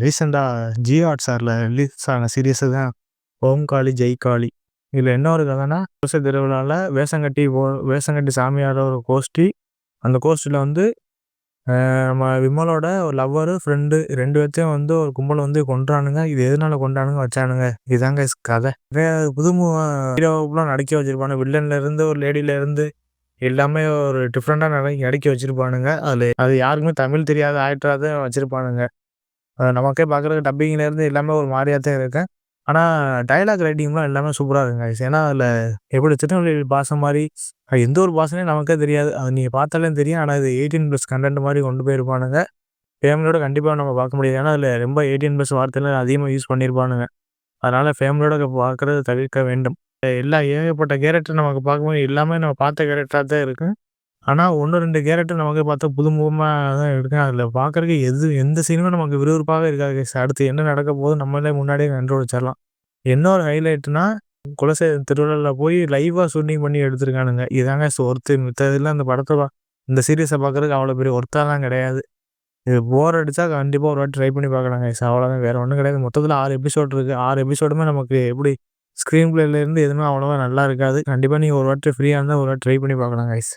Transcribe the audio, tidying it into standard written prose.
ரீசெண்டா ஜியோ ஹாட்ஸ்டார்ல ரிலீஸ் ஆன சீரிஸ் தான் ஓம் காளி, ஜெய் காளி. இதுல என்ன ஒரு கதைன்னா, குடிசை திருவிழால வேஷங்கட்டி சாமியாட ஒரு கோஷ்டி. அந்த கோஷ்டில வந்து நம்ம விமலோட ஒரு லவ்வரு, ஃப்ரெண்டு 2 பேத்தையும் வந்து ஒரு கும்பல் வந்து கொன்றானுங்க. இது எதனால கொன்றானுங்க வச்சானுங்க. இதாங்க கதை. நிறைய புது ஹீரோலாம் நடிக்க வச்சிருப்பானுங்க. வில்லன்ல இருந்து ஒரு லேடில இருந்து எல்லாமே ஒரு டிஃப்ரெண்டா நடிக்க வச்சிருப்பானுங்க. அது யாருக்குமே தமிழ் தெரியாத ஆக்டரா தான் வச்சிருப்பானுங்க. நமக்கே பார்க்குறதுக்கு டப்பிங்ல இருந்து எல்லாமே ஒரு மாரியா தான் இருக்கு. ஆனா டயலாக் ரைட்டிங்லாம் எல்லாமே சூப்பரா இருக்குங்க guys. ஏன்னா அதில எப்படி திருநெல்வேலி பாஷை மாரி எந்த ஒரு பாஷைனே நமக்கே தெரியாது. அது நீங்க பார்த்தாலே தெரியும். ஆனா இது 18+ கன்டென்ட் மாரி கொண்டு போயிருப்பானுங்க. ஃபேமிலியோட கண்டிப்பா நம்ம பார்க்க முடியாது. ஏன்னா அதில ரொம்ப 18+ வார்த்தைலாம் அதிகமா யூஸ் பண்ணியிருப்பானுங்க. அதனால ஃபேமிலியோட பார்க்குறது தவிர்க்க வேண்டும். எல்லா ஏகப்பட்ட கேரக்டர் நமக்கு பார்க்கும்போது எல்லாமே நம்ம பார்த்த கேரக்டரா தான் இருக்கு. ஆனா 1, 2 கேரக்டர் நமக்கு பார்த்தா புதுமுகமா தான் இருக்கு. அதில பார்க்கறதுக்கு எந்த சீனுமே நமக்கு விறுவிறுப்பாவே இருக்காது கைஸ். அடுத்து என்ன நடக்க போகுது நம்மளே முன்னாடியே கண்டுபிடிச்சிடலாம். என்ன ஒரு ஹைலைட்னா, குலசேகர திருவிழால போய் லைவா ஷூட்டிங் பண்ணி எடுத்திருக்கானுங்க. இதாங்க ஒர்த்து. மித்ததெல்லாம் இந்த சீரிஸ பார்க்கறதுக்கு அவ்வளோ பெரிய ஒர்த்தாலாம் கிடையாது. இது போர் அடிச்சா கண்டிப்பா ஒரு வாட்டி ட்ரை பண்ணி பார்க்கலாம் கைஸ். அவ்வளோதான் வேற ஒண்ணும் கிடையாது. மொத்தத்தில 6 எபிசோட் இருக்கு. 6 எபிசோடுமே நமக்கு எப்படி ஸ்க்ரீன் பிளேல இருந்து எதுவுமே அவ்வளவா நல்லா இருக்காது. கண்டிப்பா நீங்க ஒரு வாட்டி ஃப்ரீயா இருந்தா ஒரு வாட்டி ட்ரை பண்ணி பார்க்கலாம் கைஸ்.